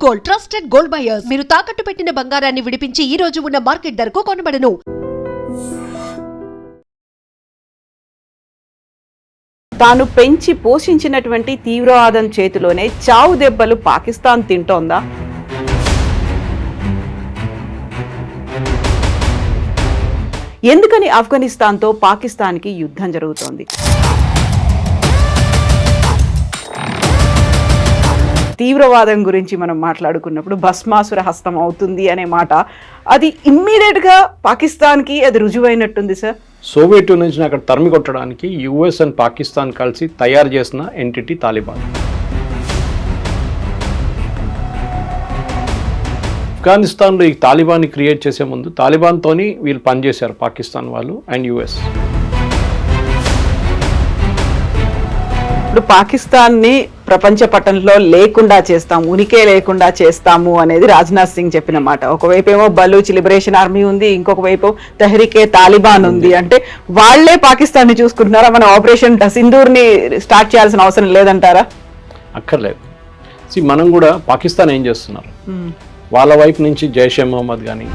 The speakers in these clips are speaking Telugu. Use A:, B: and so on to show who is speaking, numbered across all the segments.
A: Gold, trusted gold buyers. మీరు తాకట్టు పెట్టిన బంగారాన్ని విడిపించి ఈ రోజు ఉన్న మార్కెట్ ధరకు కొనబడను.
B: తాను పెంచి పోషించినటువంటి తీవ్రవాదం చేతిలోనే చావు దెబ్బలు పాకిస్తాన్ తింటోందా? ఎందుకని ఆఫ్ఘనిస్తాన్తో పాకిస్తాన్కి యుద్ధం జరుగుతోంది? తీవ్రవాదం గురించి మనం మాట్లాడుకున్నప్పుడు భస్మాసుర హస్తం అవుతుంది అనే మాట, అది ఇమ్మీడియట్గా పాకిస్తాన్కి అది రుజువైనట్టుంది సార్.
C: సోవియట్ యూనియన్ నుంచి అక్కడ తరిమి కొట్టడానికి యుఎస్ అండ్ పాకిస్తాన్ కలిసి తయారు చేసిన ఎంటిటీ తాలిబాన్. ఆఫ్ఘనిస్తాన్లో ఈ తాలిబాన్ని క్రియేట్ చేసే ముందు తాలిబాన్తోని వీళ్ళు పనిచేశారు పాకిస్తాన్ వాళ్ళు అండ్ యుఎస్.
B: ఇప్పుడు పాకిస్తాన్ని ప్రపంచ పటంలో లేకుండా చేస్తాం, ఉనికే లేకుండా చేస్తాము అనేది రాజ్నాథ్ సింగ్ చెప్పిన మాట. ఒకవైపు ఏమో బలూచ్ లిబరేషన్ ఆర్మీ ఉంది, ఇంకొక వైపు తెహ్రీకే తాలిబాన్ ఉంది. అంటే వాళ్లే పాకిస్తాన్ని చూసుకుంటున్నారా? మన ఆపరేషన్ సింధూర్ని స్టార్ట్ చేయాల్సిన అవసరం లేదంటారా?
C: అక్కర్లేదు. మనం కూడా పాకిస్తాన్ ఏం చేస్తున్నారు, వాళ్ళ వైపు నుంచి జైషే మొహమ్మద్ కానీ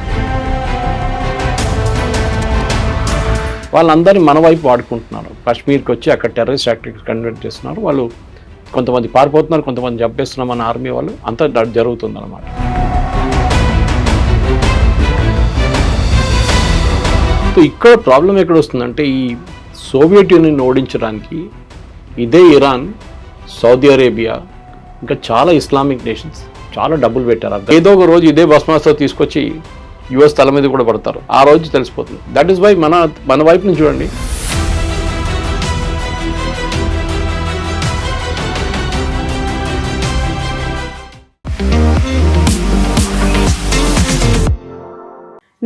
C: వాళ్ళందరినీ మన వైపు వాడుకుంటున్నారు. కాశ్మీర్కి వచ్చి అక్కడ టెర్రరిస్ట్ యాక్టివిటీస్ కండక్ట్ చేస్తున్నారు. వాళ్ళు కొంతమంది పారిపోతున్నారు, కొంతమంది చంపేస్తున్నాం మన ఆర్మీ వాళ్ళు. అంతా జరుగుతుందన్నమాట. ఇక్కడ ప్రాబ్లం ఎక్కడ వస్తుందంటే, ఈ సోవియట్ యూనియన్ ఓడించడానికి ఇదే ఇరాన్, సౌదీ అరేబియా, ఇంకా చాలా ఇస్లామిక్ నేషన్స్ చాలా డబ్బులు పెట్టారు. ఏదో ఒక రోజు ఇదే భస్మాస్త్రం తీసుకొచ్చి యుఎస్ తల మీద కూడా పడతారు. ఆ రోజు తెలిసిపోతుంది. దట్ ఈస్ వై మన వైపు నుంచి చూడండి,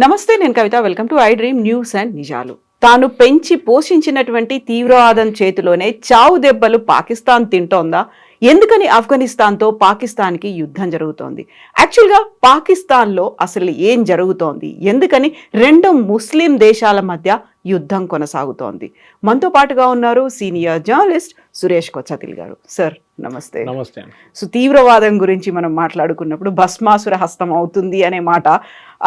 B: నమస్తే, నేను Kavitha. Welcome to I dream news and నిజాలు. తాను పెంచి పోషించినటువంటి తీవ్రవాదం చేతిలోనే చావు దెబ్బలు పాకిస్తాన్ తింటోందా? ఎందుకని ఆఫ్ఘనిస్తాన్తో పాకిస్తాన్కి యుద్ధం జరుగుతోంది? యాక్చువల్గా పాకిస్తాన్లో అసలు ఏం జరుగుతోంది? ఎందుకని రెండు ముస్లిం దేశాల మధ్య యుద్ధం కొనసాగుతోంది? మనతో పాటుగా ఉన్నారు సీనియర్ జర్నలిస్ట్ సురేష్ కొచ్చతిల్ గారు. సార్ నమస్తే.
C: నమస్తే.
B: సో తీవ్రవాదం గురించి మనం మాట్లాడుకున్నప్పుడు భస్మాసుర హస్తం అవుతుంది అనే మాట,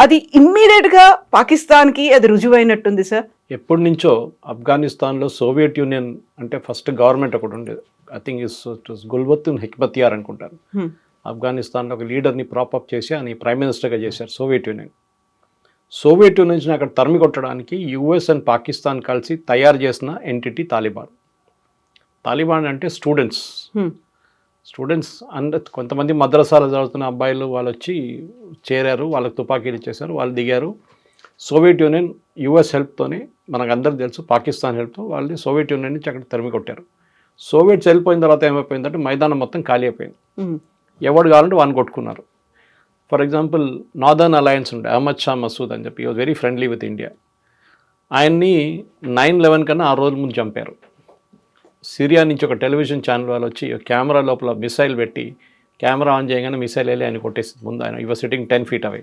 B: అది ఇమ్మీడియట్గా పాకిస్తాన్కి అది రుజువైనట్టుంది సార్.
C: ఎప్పటి నుంచో ఆఫ్ఘనిస్తాన్లో సోవియట్ యూనియన్ అంటే ఫస్ట్ గవర్నమెంట్ ఒకటి ఉండేది. ఐ థింక్ ఇస్ గుల్బతున్ హెక్మతియార్ అనుకుంటారు. ఆఫ్ఘనిస్తాన్లో ఒక లీడర్ని ప్రాపప్ చేసి ఆయన ప్రైమ్ మినిస్టర్గా చేశారు సోవియట్ యూనియన్. సోవియట్ యూనియన్ నుంచి అక్కడ తరిమి కొట్టడానికి యుఎస్ అండ్ పాకిస్తాన్ కలిసి తయారు చేసిన ఎంటిటీ తాలిబాన్. తాలిబాన్ అంటే స్టూడెంట్స్ అండ్ కొంతమంది మద్రసాలు చదువుతున్న అబ్బాయిలు వాళ్ళు వచ్చి చేరారు, వాళ్ళకి తుపాకీలు ఇచ్చేశారు, వాళ్ళు దిగారు. సోవియట్ యూనియన్ యుఎస్ హెల్ప్తోనే, మనకు అందరికీ తెలుసు, పాకిస్తాన్ హెల్ప్తో వాళ్ళని సోవియట్ యూనియన్ నుంచి అక్కడ తరిమి కొట్టారు. సోవియట్స్ వెళ్ళిపోయిన తర్వాత ఏమైపోయిందంటే మైదానం మొత్తం ఖాళీ అయిపోయింది. ఎవడు కావాలంటే వాడిని కొట్టుకున్నారు. ఫర్ ఎగ్జాంపుల్ నార్దర్న్ అలయన్స్ ఉండే అహ్మద్ షా మసూద్ అని చెప్పి, was very friendly with India. ఆయన్ని 9/11 కన్నా 6 రోజుల ముందు చంపారు. సిరియా నుంచి ఒక టెలివిజన్ ఛానల్ వాళ్ళు వచ్చి కెమెరా లోపల మిసైల్ పెట్టి కెమెరా ఆన్ చేయగానే మిసైల్ వెళ్ళి ఆయన కొట్టేసింది ముందు. ఆయన your sitting 10 feet away.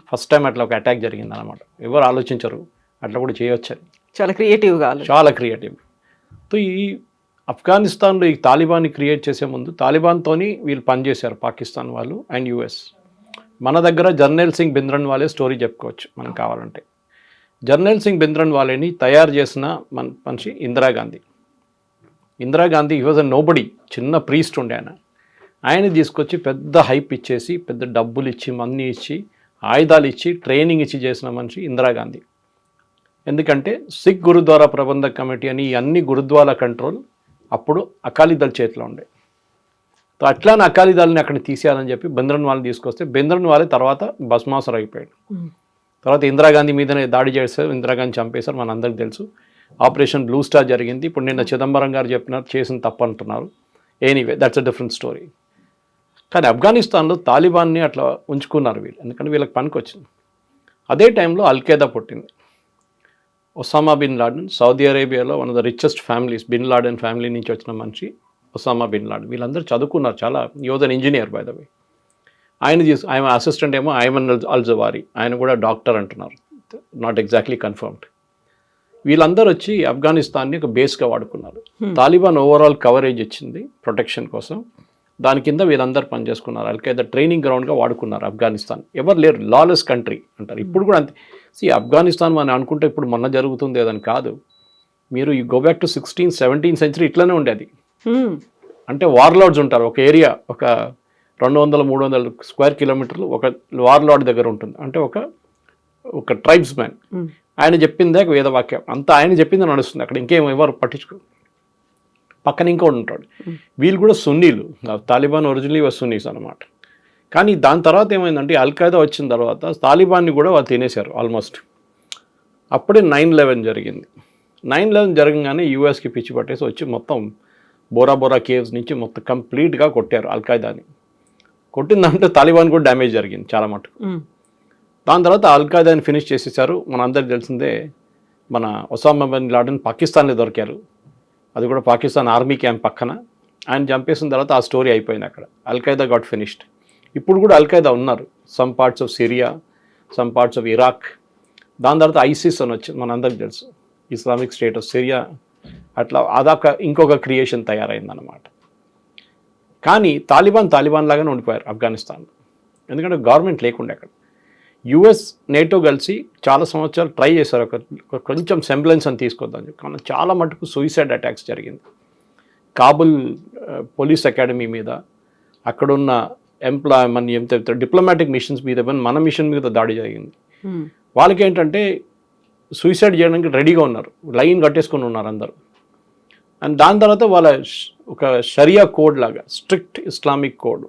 C: First time అట్లా ఒక అటాక్ జరిగింది అనమాట. ఎవరు ఆలోచించరు అట్లా కూడా చేయొచ్చని.
B: చాలా క్రియేటివ్గా,
C: చాలా క్రియేటివ్. సో ఈ ఆఫ్ఘనిస్తాన్లో ఈ తాలిబాన్ని క్రియేట్ చేసే ముందు తాలిబాన్తోని వీళ్ళు పనిచేశారు పాకిస్తాన్ వాళ్ళు అండ్ యుఎస్. మన దగ్గర జర్నల్ సింగ్ భింద్రన్ వాళ్ళే స్టోరీ చెప్పుకోవచ్చు మనం కావాలంటే. జర్నల్ సింగ్ భింద్రన్ వాళ్ళని తయారు చేసిన మనిషి Indira Gandhi he was a nobody, చిన్న ప్రీస్ట్ ఉండే ఆయన తీసుకొచ్చి పెద్ద హైప్ ఇచ్చేసి, పెద్ద డబ్బులు ఇచ్చి, మనీ ఇచ్చి, ఆయుధాలు ఇచ్చి, ట్రైనింగ్ ఇచ్చి చేసిన మనిషి ఇందిరాగాంధీ. ఎందుకంటే సిక్ గురుద్వారా ప్రబంధక్ కమిటీ అని ఈ అన్ని గురుద్వారా కంట్రోల్ అప్పుడు అకాలీదళ్ చేతిలో ఉండే. సో అట్లానే అకాలీదళని అక్కడ తీసేయాలని చెప్పి భింద్రన్ వాళ్ళని తీసుకొస్తే భింద్రన్ వాళ్ళే తర్వాత భస్మాసుర అయిపోయాడు. తర్వాత ఇందిరాగాంధీ మీదనే దాడి చేశారు, ఇందిరాగాంధీ చంపేశారు, మన అందరికి తెలుసు. ఆపరేషన్ బ్లూ స్టార్ జరిగింది. ఇప్పుడు నిన్న చిదంబరం గారు చెప్పినారు చేసిన తప్పు అంటున్నారు. Anyway that's a different story. కానీ ఆఫ్ఘనిస్తాన్లో తాలిబాన్ని అట్లా ఉంచుకున్నారు వీళ్ళు, ఎందుకంటే వీళ్ళకి పనికి వచ్చింది. అదే టైంలో అల్ఖైదా పుట్టింది. ఒసామా బిన్ లాడెన్, సౌదీ అరేబియాలో one of the richest families, bin Laden family నుంచి వచ్చిన మనిషి ఒసామా బిన్ లాడెన్. వీళ్ళందరూ చదువుకున్నారు, చాలా యోధన్ ఇంజనీర్ బై ద వే. ఆయన అసిస్టెంట్ ఏమో ఐమన్ అల్ జవారీ, ఆయన కూడా డాక్టర్ అంటున్నారు, నాట్ ఎగ్జాక్ట్లీ కన్ఫర్మ్డ్. వీళ్ళందరూ వచ్చి ఆఫ్ఘనిస్తాన్ని ఒక బేస్గా వాడుకున్నారు. తాలిబాన్ ఓవరాల్ కవరేజ్ ఇచ్చింది ప్రొటెక్షన్ కోసం. దాని కింద వీళ్ళందరూ పనిచేసుకున్నారు. అల్ఖైదా ట్రైనింగ్ గ్రౌండ్గా వాడుకున్నారు ఆఫ్ఘనిస్తాన్. ఎవరు లేరు, లాలెస్ కంట్రీ అంటారు. ఇప్పుడు కూడా అంతే. ఆఫ్ఘనిస్తాన్ మనం అనుకుంటే ఇప్పుడు మొన్న జరుగుతుంది అదని కాదు. మీరు ఈ go back to 16th 17th century ఇట్లనే ఉండేది. అంటే వార్లార్డ్స్ ఉంటారు. ఒక ఏరియా ఒక 200-300 స్క్వేర్ కిలోమీటర్లు ఒక వార్లార్డ్ దగ్గర ఉంటుంది. అంటే ఒక ట్రైబ్స్ మ్యాన్. ఆయన చెప్పిందే వేదవాక్యం అంతా ఆయన చెప్పింది నడుస్తుంది అక్కడ. ఇంకేం ఎవరు పట్టించుకో. పక్కన ఇంకోటి ఉంటాడు. వీళ్ళు కూడా సున్నీలు. తాలిబాన్ ఒరిజినలీ సున్నీస్ అనమాట. కానీ దాని తర్వాత ఏమైందంటే అల్ఖైదా వచ్చిన తర్వాత తాలిబాన్ని కూడా వాళ్ళు తినేశారు ఆల్మోస్ట్. అప్పుడే 9/11 జరిగింది. 9/11 జరగగానే యూఎస్కి పిచ్చి పట్టేసి వచ్చి మొత్తం బోరా కేవ్స్ నుంచి మొత్తం కంప్లీట్గా కొట్టారు అల్ఖైదాని. కొట్టిన దాంట్లో తాలిబాన్ కూడా డ్యామేజ్ జరిగింది చాలా మటుకు. దాని తర్వాత అల్ఖైదాని ఫినిష్ చేసేసారు. మనందరికీ తెలిసిందే మన ఒసామా బిన్ లాడెన్ పాకిస్తాన్లో దొరికారు. అది కూడా పాకిస్తాన్ ఆర్మీ క్యాంప్ పక్కన. ఆయన చంపేసిన తర్వాత ఆ స్టోరీ అయిపోయింది అక్కడ. Al-Qaeda got finished. ఇప్పుడు కూడా అల్ఖైదా ఉన్నారు. Some parts of Syria, some parts of Iraq. దాని తర్వాత ఐసిస్ అని వచ్చింది, మనందరికీ తెలుసు, ఇస్లామిక్ స్టేట్ ఆఫ్ సిరియా. అట్లా అదొక ఇంకొక క్రియేషన్ తయారైందన్నమాట. కానీ తాలిబాన్ లాగానే ఉండిపోయారు ఆఫ్ఘనిస్తాన్లో. ఎందుకంటే గవర్నమెంట్ లేకుండా అక్కడ. యుఎస్ నేటో కలిసి చాలా సంవత్సరాలు ట్రై చేశారు కొంచెం సెంబ్లెన్స్ అని తీసుకొద్దాం చెప్పి. కానీ చాలా మటుకు సూసైడ్ అటాక్స్ జరిగింది. కాబుల్ పోలీస్ అకాడమీ మీద, అక్కడున్న డిప్లొమాటిక్ మిషన్స్ మీద, మన మిషన్ మీద దాడి జరిగింది. వాళ్ళకి ఏంటంటే సూసైడ్ చేయడానికి రెడీగా ఉన్నారు, లైన్ కట్టేసుకొని ఉన్నారు అందరూ. అండ్ దాని తర్వాత వాళ్ళ ఒక షరియా కోడ్ లాగా, strict Islamic code,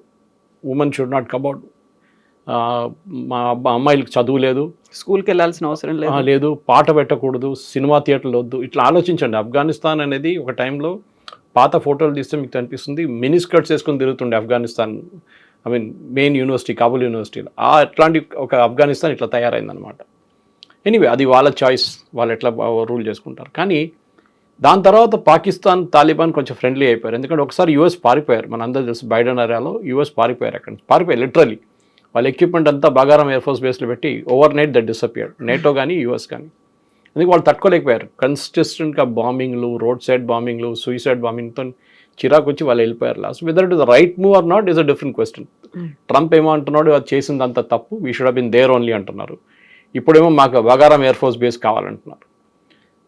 C: women should not come out, మా అమ్మాయిలకు చదువు లేదు,
B: స్కూల్కి వెళ్ళాల్సిన అవసరం
C: లేదు, పాట పెట్టకూడదు, సినిమా థియేటర్లు వద్దు. ఇట్లా ఆలోచించండి. ఆఫ్ఘనిస్తాన్ అనేది ఒక టైంలో పాత ఫోటోలు తీస్తే మీకు అనిపిస్తుంది మినిస్కర్ట్స్ వేసుకొని తిరుగుతుండే ఆఫ్ఘనిస్తాన్. మెయిన్ యూనివర్సిటీ, కాబుల్ యూనివర్సిటీలో. అట్లాంటి ఒక ఆఫ్ఘనిస్తాన్ ఇట్లా తయారైందనమాట. ఎనీవే అది వాళ్ళ చాయిస్, వాళ్ళు ఎట్లా రూల్ చేసుకుంటారు. కానీ దాని తర్వాత పాకిస్తాన్ తాలిబాన్ కొంచెం ఫ్రెండ్లీ అయిపోయారు. ఎందుకంటే ఒకసారి యూఎస్ పారిపోయారు. మన అందరూ తెలుసు, బైడెన్ ఏరియాలో యూఎస్ పారిపోయారు. అక్కడ పారిపోయారు లిటరలీ. వాళ్ళ ఎక్విప్మెంట్ అంతా బాగారం ఎయిర్ ఫోర్స్ బేస్లో పెట్టి overnight that disappeared. NATO కానీ యూఎస్ కానీ. అందుకే వాళ్ళు తట్టుకోలేకపోయారు. కన్సిస్టెంట్గా బాంబింగ్లు, రోడ్ సైడ్ బాంబింగ్లు, సూసైడ్ బాంబింగ్తో చిరాకు వచ్చి వాళ్ళు వెళ్ళిపోయారు. Last whether it is the right move or not is a different question. Trump ఏమో అంటున్నాడు అది చేసిందంత తప్పు, we should have been there only అంటున్నారు. ఇప్పుడేమో మాకు బగారం ఎయిర్ ఫోర్స్ బేస్ కావాలంటున్నారు.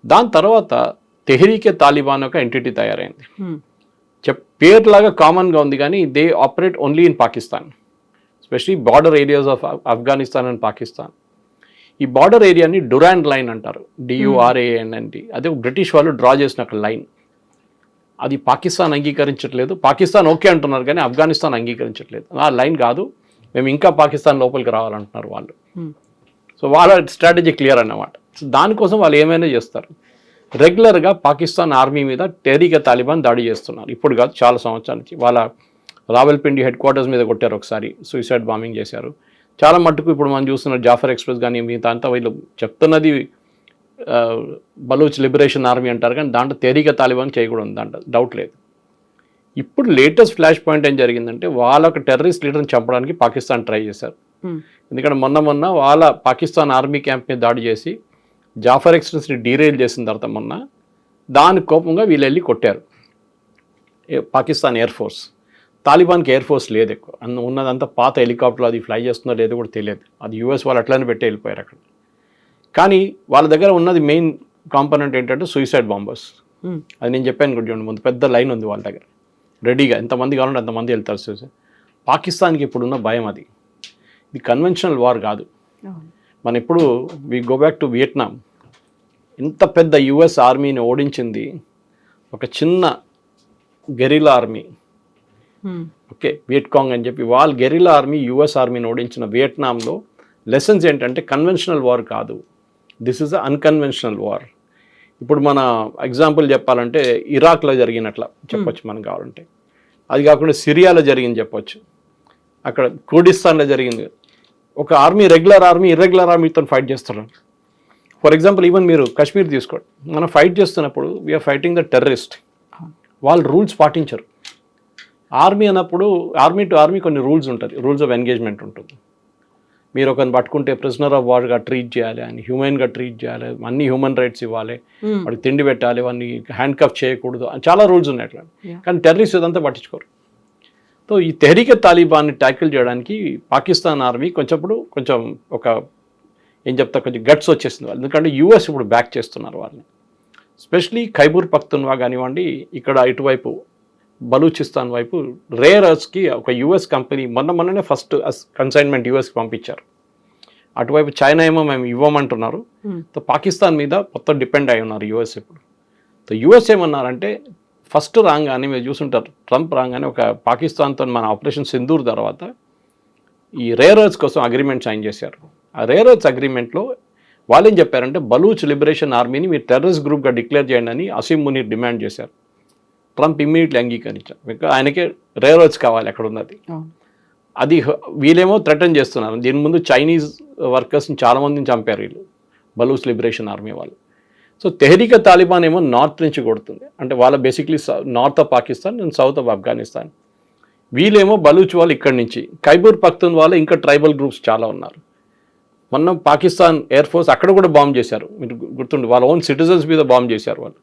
C: దాని తర్వాత తెహ్రీకే తాలిబాన్ ఒక ఎంటిటీ తయారైంది. పేర్లాగా కామన్గా ఉంది కానీ they operate only in Pakistan, especially border areas of Afghanistan and Pakistan. ఈ బార్డర్ ఏరియాని డురాండ్ లైన్ అంటారు, DURAND. అదే బ్రిటిష్ వాళ్ళు డ్రా చేసిన ఒక లైన్. అది పాకిస్తాన్ అంగీకరించట్లేదు. పాకిస్తాన్ ఓకే అంటున్నారు కానీ ఆఫ్ఘనిస్తాన్ అంగీకరించట్లేదు. ఆ లైన్ కాదు, మేము ఇంకా పాకిస్తాన్ లోపలికి రావాలంటున్నారు వాళ్ళు. సో వాళ్ళ స్ట్రాటజీ క్లియర్ అన్నమాట. సో దానికోసం వాళ్ళు ఏమైనా చేస్తారు. రెగ్యులర్గా పాకిస్తాన్ ఆర్మీ మీద తెహ్రీకే తాలిబాన్ దాడి చేస్తున్నారు. ఇప్పుడు కాదు, చాలా సంవత్సరాల నుంచి. వాళ్ళ రావల్పిండి హెడ్ క్వార్టర్స్ మీద కొట్టారు ఒకసారి, సూసైడ్ బాంబింగ్ చేశారు. చాలా మట్టుకు ఇప్పుడు మనం చూస్తున్న జాఫర్ ఎక్స్ప్రెస్ కానీ మిగతా అంతా వీళ్ళు చెప్తున్నది బలూచ్ లిబరేషన్ ఆర్మీ అంటారు కానీ దాంట్లో తెహ్రీకే తాలిబాన్ చేయకూడదు, దాంట్లో డౌట్ లేదు. ఇప్పుడు లేటెస్ట్ ఫ్లాష్ పాయింట్ ఏం జరిగిందంటే వాళ్ళ ఒక టెర్రరిస్ట్ లీడర్ని చంపడానికి పాకిస్తాన్ ట్రై చేశారు. ఎందుకంటే మొన్న వాళ్ళ పాకిస్తాన్ ఆర్మీ క్యాంప్ మీద దాడి చేసి జాఫర్ ఎక్స్ప్రెస్ని డీరైల్ చేసిన తర్వాత దాని కోపంగా వీళ్ళు వెళ్ళి కొట్టారు పాకిస్తాన్ ఎయిర్ ఫోర్స్. తాలిబాన్కి ఎయిర్ ఫోర్స్ లేదు ఎక్కువ, ఉన్నదంతా పాత హెలికాప్టర్లు, అది ఫ్లై చేస్తుందో లేదో కూడా తెలియదు. అది యూఎస్ వాళ్ళు అట్లనే పెట్టి వెళ్ళిపోయారు అక్కడ. కానీ వాళ్ళ దగ్గర ఉన్నది మెయిన్ కాంపోనెంట్ ఏంటంటే సూసైడ్ బాంబర్స్. అది నేను చెప్పాను కూడా చూడండి, ముందు పెద్ద లైన్ ఉంది వాళ్ళ దగ్గర రెడీగా, ఎంతమంది కావాలంటే అంతమంది వెళ్తారు సూసైడ్. పాకిస్తాన్కి ఇప్పుడున్న భయం అది. ఇది కన్వెన్షనల్ వార్ కాదు. మన ఇప్పుడు we go back to Vietnam. ఇంత పెద్ద యుఎస్ ఆర్మీని ఓడించింది ఒక చిన్న గెరిలా ఆర్మీ. ఓకే, వియట్కాంగ్ అని చెప్పి వాళ్ళ గెరిలా ఆర్మీ యుఎస్ ఆర్మీని ఓడించిన వియట్నాంలో లెసన్స్ ఏంటంటే కన్వెన్షనల్ వార్ కాదు, this is a unconventional war. ఇప్పుడు మన ఎగ్జాంపుల్ చెప్పాలంటే ఇరాక్లో జరిగినట్లా చెప్పొచ్చు మనం కావాలంటే. అది కాకుండా సిరియాలో జరిగింది చెప్పొచ్చు, అక్కడ కుర్డిస్తాన్లో జరిగింది. ఒక ఆర్మీ రెగ్యులర్ ఆర్మీ ఇర్రెగ్యులర్ ఆర్మీతో ఫైట్ చేస్తున్నారు. ఫర్ ఎగ్జాంపుల్ ఈవెన్ మీరు కాశ్మీర్ తీసుకోండి, మనం ఫైట్ చేస్తున్నప్పుడు వీఆర్ ఫైటింగ్ ద టెర్రరిస్ట్. వాళ్ళు రూల్స్ పాటించరు. ఆర్మీ అన్నప్పుడు ఆర్మీ టు ఆర్మీ కొన్ని రూల్స్ ఉంటుంది, రూల్స్ ఆఫ్ ఎంగేజ్మెంట్ ఉంటుంది. మీరు ఒకరిని పట్టుకుంటే ప్రిజనర్ ఆఫ్ వార్గా ట్రీట్ చేయాలి, అని హ్యూమన్గా ట్రీట్ చేయాలి, అన్ని హ్యూమన్ రైట్స్ ఇవ్వాలి, వాడికి తిండి పెట్టాలి, వాడిని హ్యాండ్ కఫ్ చేయకూడదు, చాలా రూల్స్ ఉన్నాయి అట్లా. కానీ టెర్రరిస్ట్ ఇదంతా పట్టించుకోరు. సో ఈ తెహరీకే తాలిబాన్ని ట్యాకిల్ చేయడానికి పాకిస్తాన్ ఆర్మీ కొంచెం ఒక ఏం చెప్తా కొంచెం గట్స్ వచ్చేసింది వాళ్ళు, ఎందుకంటే యూఎస్ ఇప్పుడు బ్యాక్ చేస్తున్నారు వాళ్ళని. స్పెషలీ ఖైబూర్ పఖ్తూన్వా కానివ్వండి, ఇక్కడ ఇటువైపు బలూచిస్తాన్ వైపు రేర్ ఎర్త్స్కి ఒక యూఎస్ కంపెనీ మొన్ననే ఫస్ట్ కన్సైన్మెంట్ యూఎస్కి పంపించారు. అటువైపు చైనా ఏమో మేము ఇవ్వమంటున్నారు. సో పాకిస్తాన్ మీద మొత్తం డిపెండ్ అయి ఉన్నారు యూఎస్ ఇప్పుడు. సో యూఎస్ ఏమన్నారంటే ఫస్ట్ రాగానే మీరు చూసుంటారు, ట్రంప్ రాగానే ఒక పాకిస్తాన్తో మన ఆపరేషన్ సింధూర్ తర్వాత ఈ రేర్ ఎర్త్స్ కోసం అగ్రిమెంట్ సైన్ చేశారు. ఆ రేర్ ఎర్త్స్ అగ్రిమెంట్లో వాళ్ళు ఏం చెప్పారంటే బలూచ్ లిబరేషన్ ఆర్మీని మీరు టెర్రరిస్ట్ గ్రూప్గా డిక్లేర్ చేయండి అని అసీం మునీర్ డిమాండ్ చేశారు. ట్రంప్ ఇమ్మీడియట్లీ అంగీకరించారు, బికాజ్ ఆయనకే రేర్ ఎర్త్స్ కావాలి అక్కడ ఉన్నది. అది వీళ్ళేమో థ్రెటన్ చేస్తున్నారు. దీని ముందు చైనీస్ వర్కర్స్ని చాలామందిని చంపారు వీళ్ళు, బలూచ్ లిబరేషన్ ఆర్మీ వాళ్ళు. సో తెహరీకే తాలిబాన్ ఏమో నార్త్ నుంచి కొడుతుంది, అంటే వాళ్ళ basically north of Pakistan and south of Afghanistan. వీళ్ళేమో బలూచ్ వాళ్ళు ఇక్కడి నుంచి, ఖైబూర్ పఖ్తూన్ వాళ్ళు ఇంకా ట్రైబల్ గ్రూప్స్ చాలా ఉన్నారు. మొన్న పాకిస్తాన్ ఎయిర్ ఫోర్స్ అక్కడ కూడా బాంబ్ చేశారు, మీరు గుర్తుండి, వాళ్ళ ఓన్ సిటిజన్స్ మీద బాంబ్ చేశారు వాళ్ళు.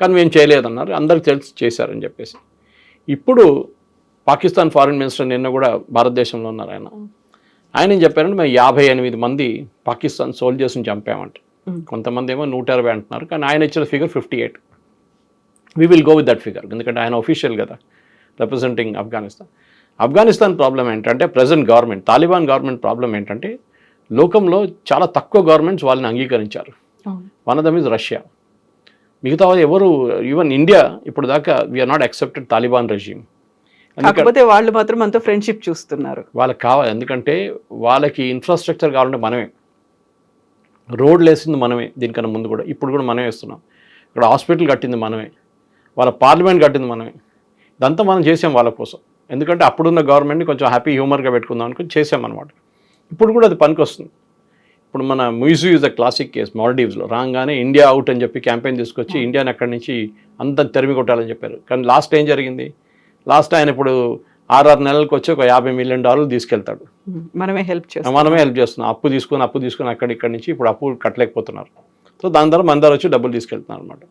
C: కానీ మేము చేయలేదన్నారు, అందరికి తెలిసి చేశారని చెప్పేసి. ఇప్పుడు పాకిస్తాన్ ఫారిన్ మినిస్టర్ నిన్న కూడా భారతదేశంలో ఉన్నారు ఆయన ఏం చెప్పారంటే మేము 58 మంది పాకిస్తాన్ సోల్జర్స్ని చంపామంట. కొంతమంది ఏమో 120 అంటున్నారు, కానీ ఆయన ఇచ్చిన figure 58. We will go with that figure, ఎందుకంటే ఆయన ఒఫీషియల్ కదా రిప్రజెంటింగ్ ఆఫ్ఘనిస్తాన్ ప్రాబ్లం ఏంటంటే present government, Taliban government problem ఏంటంటే లోకంలో చాలా తక్కువ గవర్నమెంట్స్ వాళ్ళని అంగీకరించారు. One of them is Russia. మిగతా వాళ్ళు ఎవరు, ఈవెన్ ఇండియా ఇప్పుడు దాకా we are not accepted Taliban regime.
B: కాకపోతే వాళ్ళు మాత్రం అంతా ఫ్రెండ్షిప్ చూస్తున్నారు.
C: వాళ్ళకి కావాలి, ఎందుకంటే వాళ్ళకి ఇన్ఫ్రాస్ట్రక్చర్ కావాలంటే మనమే, రోడ్లు వేసింది మనమే, దీనికన్నా ముందు కూడా ఇప్పుడు కూడా మనమే వేస్తున్నాం. ఇక్కడ హాస్పిటల్ కట్టింది మనమే, వాళ్ళ పార్లమెంట్ కట్టింది మనమే. ఇదంతా మనం చేసాం వాళ్ళ కోసం, ఎందుకంటే అప్పుడున్న గవర్నమెంట్ని కొంచెం హ్యాపీ హ్యూమర్గా పెట్టుకుందాం అనుకుని చేసామన్నమాట. ఇప్పుడు కూడా అది పనికి వస్తుంది. ఇప్పుడు మన Muizzu is the classic case. మాల్డీవ్స్లో రాగానే ఇండియా అవుట్ అని చెప్పి క్యాంపెయిన్ తీసుకొచ్చి ఇండియాని అక్కడి నుంచి అంత తరిమి కొట్టాలని చెప్పారు. కానీ లాస్ట్ ఏం జరిగింది, లాస్ట్ ఆయన ఇప్పుడు 6 నెలలకు వచ్చి ఒక $50 మిలియన్ తీసుకెళ్తాడు.
B: మనమే హెల్ప్
C: చేస్తున్నాం. అప్పు తీసుకొని ఇక్కడి నుంచి ఇప్పుడు అప్పు కట్టలేకపోతున్నారు. సో దాని ద్వారా మన దగ్గర వచ్చి డబ్బులు తీసుకెళ్తున్నారు అనమాట.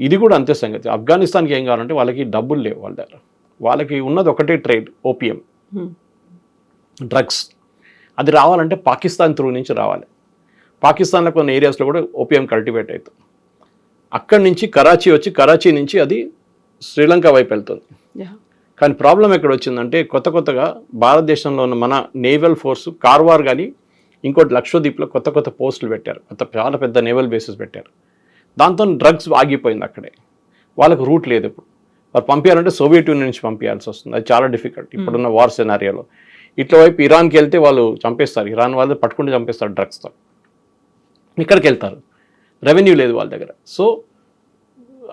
C: ఇది కూడా అంతే సంగతి. ఆఫ్ఘనిస్తాన్కి ఏం కావాలంటే వాళ్ళకి డబ్బులు లేవు వాళ్ళ దగ్గర. వాళ్ళకి ఉన్నది ఒకటే ట్రేడ్, ఓపియం, డ్రగ్స్. అది రావాలంటే పాకిస్తాన్ త్రూ నుంచి రావాలి. పాకిస్తాన్లో కొన్ని ఏరియాస్లో కూడా ఓపియం కల్టివేట్ అవుతుంది. అక్కడి నుంచి కరాచీ వచ్చి, కరాచీ నుంచి అది శ్రీలంక వైపు వెళ్తుంది. కానీ ప్రాబ్లం ఎక్కడ వచ్చిందంటే కొత్తగా భారతదేశంలో ఉన్న మన నేవల్ ఫోర్సు కార్వార్ కానీ ఇంకోటి లక్షద్వీప్లో కొత్త పోస్టులు పెట్టారు, చాలా పెద్ద నేవల్ బేసెస్ పెట్టారు. దాంతో డ్రగ్స్ ఆగిపోయింది అక్కడే. వాళ్ళకు రూట్ లేదు. ఇప్పుడు వాళ్ళు పంపించాలంటే సోవియట్ యూనియన్ నుంచి పంపించాల్సి వస్తుంది. అది చాలా డిఫికల్ట్ ఇప్పుడున్న వార్ సినారియోలో. ఇట్లా వైపు ఇరాన్కి వెళ్తే వాళ్ళు చంపేస్తారు, ఇరాన్ వాళ్ళు పట్టుకుంటే చంపేస్తారు డ్రగ్స్తో. ఇక్కడికి వెళ్తారు, రెవెన్యూ లేదు వాళ్ళ దగ్గర. సో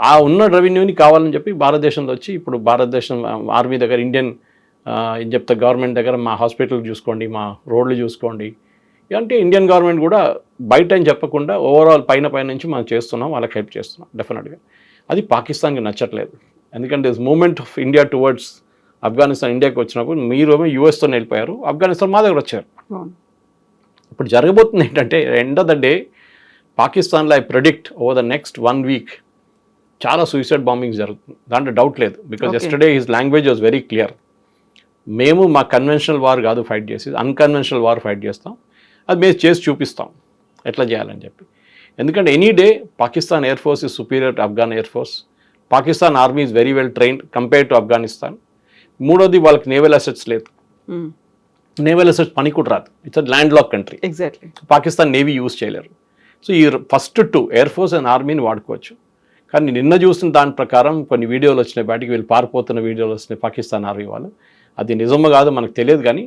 C: ఆ ఉన్న రెవెన్యూని కావాలని చెప్పి భారతదేశంలో వచ్చి ఇప్పుడు భారతదేశం ఆర్మీ దగ్గర, ఇండియన్ ఏం చెప్తా గవర్నమెంట్ దగ్గర మా హాస్పిటల్ చూసుకోండి, మా రోడ్లు చూసుకోండి అంటే ఇండియన్ గవర్నమెంట్ కూడా బయట అని చెప్పకుండా ఓవరాల్ పైన నుంచి మనం చేస్తున్నాం, వాళ్ళకి హెల్ప్ చేస్తున్నాం డెఫినెట్గా. అది పాకిస్తాన్కి నచ్చట్లేదు. ఎందుకంటే moment of India towards Afghanistan ఇండియాకి వచ్చినప్పుడు మీరేమో యూఎస్తో వెళ్ళిపోయారు, ఆఫ్ఘనిస్తాన్ మా దగ్గర వచ్చారు. ఇప్పుడు జరగబోతుంది ఏంటంటే ఎండ్ ఆఫ్ ద డే పాకిస్తాన్లో I predict over the next 1 week చాలా సూసైడ్ బాంబింగ్స్ జరుగుతుంది, దాంట్లో డౌట్ లేదు. Because yesterday his language was very clear. మేము మా కన్వెన్షనల్ వార్ కాదు ఫైట్ చేసి, అన్కన్వెన్షనల్ వార్ ఫైట్ చేస్తాం, అది మేము చేసి చూపిస్తాం ఎట్లా చేయాలని చెప్పి. ఎందుకంటే any day Pakistan air force is superior to Afghan air force. Pakistan army is very well trained compare to Afghanistan. మూడోది వాళ్ళకి నేవల్ అసెట్స్ లేదు, నేవల్ అసెట్స్ పని కూడా రాదు. It's land lock country.
B: Exactly
C: Pakistan navy use చేయలేరు. సో ఈ ఫస్ట్ 2 ఎయిర్ ఫోర్స్ అండ్ ఆర్మీని వాడుకోవచ్చు. కానీ నిన్న చూసిన దాని ప్రకారం కొన్ని వీడియోలు వచ్చినాయి బయటికి, వీళ్ళు పారిపోతున్న వీడియోలు వచ్చినాయి పాకిస్తాన్ ఆర్మీ వాళ్ళు. అది నిజమో కాదో మనకు తెలియదు, కానీ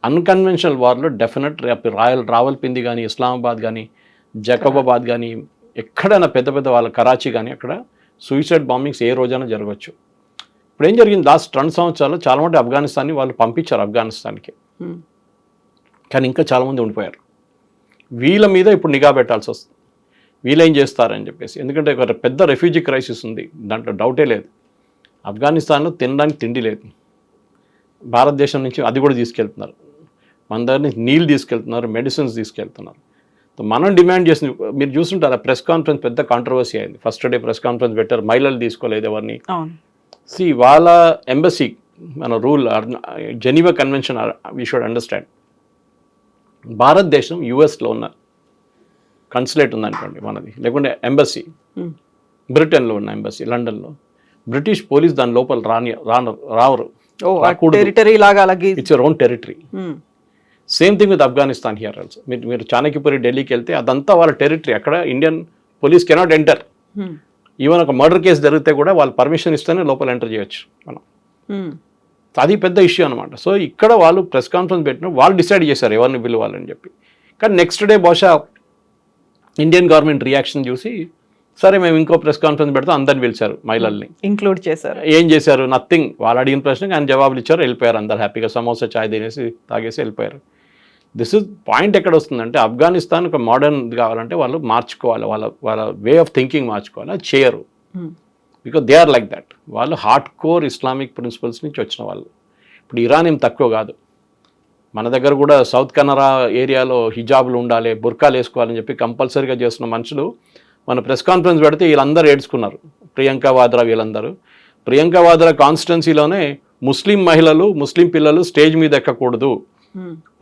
C: అన్కన్వెన్షనల్ వార్లో డెఫినెట్ రావల్పింది కానీ, ఇస్లామాబాద్ కానీ, జకబాబాద్ కానీ, ఎక్కడైనా పెద్ద వాళ్ళ కరాచీ కానీ అక్కడ సూసైడ్ బాంబింగ్స్ ఏ రోజైనా జరగవచ్చు. ఇప్పుడు ఏం జరిగింది, లాస్ట్ 2 సంవత్సరాలు చాలామంది ఆఫ్ఘనిస్తాన్ని వాళ్ళు పంపించారు ఆఫ్ఘనిస్తాన్కి, కానీ ఇంకా చాలామంది ఉండిపోయారు. వీళ్ళ మీద ఇప్పుడు నిఘా పెట్టాల్సి వస్తుంది, వీళ్ళేం చేస్తారని చెప్పేసి. ఎందుకంటే ఒక పెద్ద రెఫ్యూజీ క్రైసిస్ ఉంది, దాంట్లో డౌటే లేదు. ఆఫ్ఘనిస్తాన్లో తినడానికి తిండి లేదు, భారతదేశం నుంచి అది కూడా తీసుకెళ్తున్నారు, మన దగ్గర నుంచి నీళ్ళు తీసుకెళ్తున్నారు, మెడిసిన్స్ తీసుకెళ్తున్నారు. మనం డిమాండ్ చేసింది మీరు చూస్తుంటారు, ప్రెస్ కాన్ఫరెన్స్ పెద్ద కాంట్రవర్సీ అయింది. ఫస్ట్ డే ప్రెస్ కాన్ఫరెన్స్ పెట్టారు, మహిళలు తీసుకోలేదు ఎవరిని. వాళ్ళ ఎంబసీ మన rule Geneva convention we should understand. భారతదేశం యుఎస్లో ఉన్న కన్సులేట్ ఉందనుకోండి మనది, లేకుంటే ఎంబసీ బ్రిటన్లో ఉన్న ఎంబసీ లండన్లో, బ్రిటిష్ పోలీస్ దాని లోపల రావరు.
B: టెరిటరీ లాగా అలాగే
C: it's your own territory. Same thing with Afghanistan here also. మీరు చాణక్యపురి ఢిల్లీకి వెళ్తే అదంతా వాళ్ళ టెరిటరీ. అక్కడ Indian police cannot enter. Even ఒక మర్డర్ కేసు జరిగితే కూడా వాళ్ళు పర్మిషన్ ఇస్తేనే లోపల ఎంటర్ చేయొచ్చు మనం. అది పెద్ద ఇష్యూ అనమాట. సో ఇక్కడ వాళ్ళు ప్రెస్ కాన్ఫరెన్స్ పెట్టిన వాళ్ళు డిసైడ్ చేశారు ఎవరిని పిలవాలని చెప్పి. కానీ నెక్స్ట్ డే బహుశా ఇండియన్ గవర్నమెంట్ రియాక్షన్ చూసి సరే మేము ఇంకో ప్రెస్ కాన్ఫరెన్స్ పెడితే అందరిని పిలిచారు, మహిళల్ని
B: ఇంక్లూడ్ చేశారు.
C: ఏం చేశారు? నథింగ్. వాళ్ళు అడిగిన ప్రశ్నకి ఆయన జవాబులు ఇచ్చారు, వెళ్ళిపోయారు. అందరు హ్యాపీగా సమోసా చాయ్ తినేసి తాగేసి వెళ్ళిపోయారు. దిస్ ఇస్ పాయింట్ ఎక్కడ వస్తుందంటే ఆఫ్ఘనిస్తాన్ ఒక మోడర్న్ కావాలంటే వాళ్ళు మార్చుకోవాలి, వాళ్ళ వే ఆఫ్ థింకింగ్ మార్చుకోవాలి. అది చేయరు, because they are like that. వాళ్ళు హార్డ్ కోర్ ఇస్లామిక్ ప్రిన్సిపల్స్ నుంచి వచ్చిన వాళ్ళు. ఇప్పుడు ఇరాన్ ఏం తక్కువ కాదు. మన దగ్గర కూడా సౌత్ కెనరా ఏరియాలో హిజాబులు ఉండాలి, బుర్కాలు వేసుకోవాలని చెప్పి కంపల్సరీగా చేస్తున్న మనుషులు మన ప్రెస్ కాన్ఫరెన్స్ పెడితే వీళ్ళందరూ ఏడ్చుకున్నారు. ప్రియాంక వాద్రా వీళ్ళందరూ. ప్రియాంక వాద్రా కాన్స్టిట్యున్సీలోనే ముస్లిం మహిళలు, ముస్లిం పిల్లలు స్టేజ్ మీద ఎక్కకూడదు,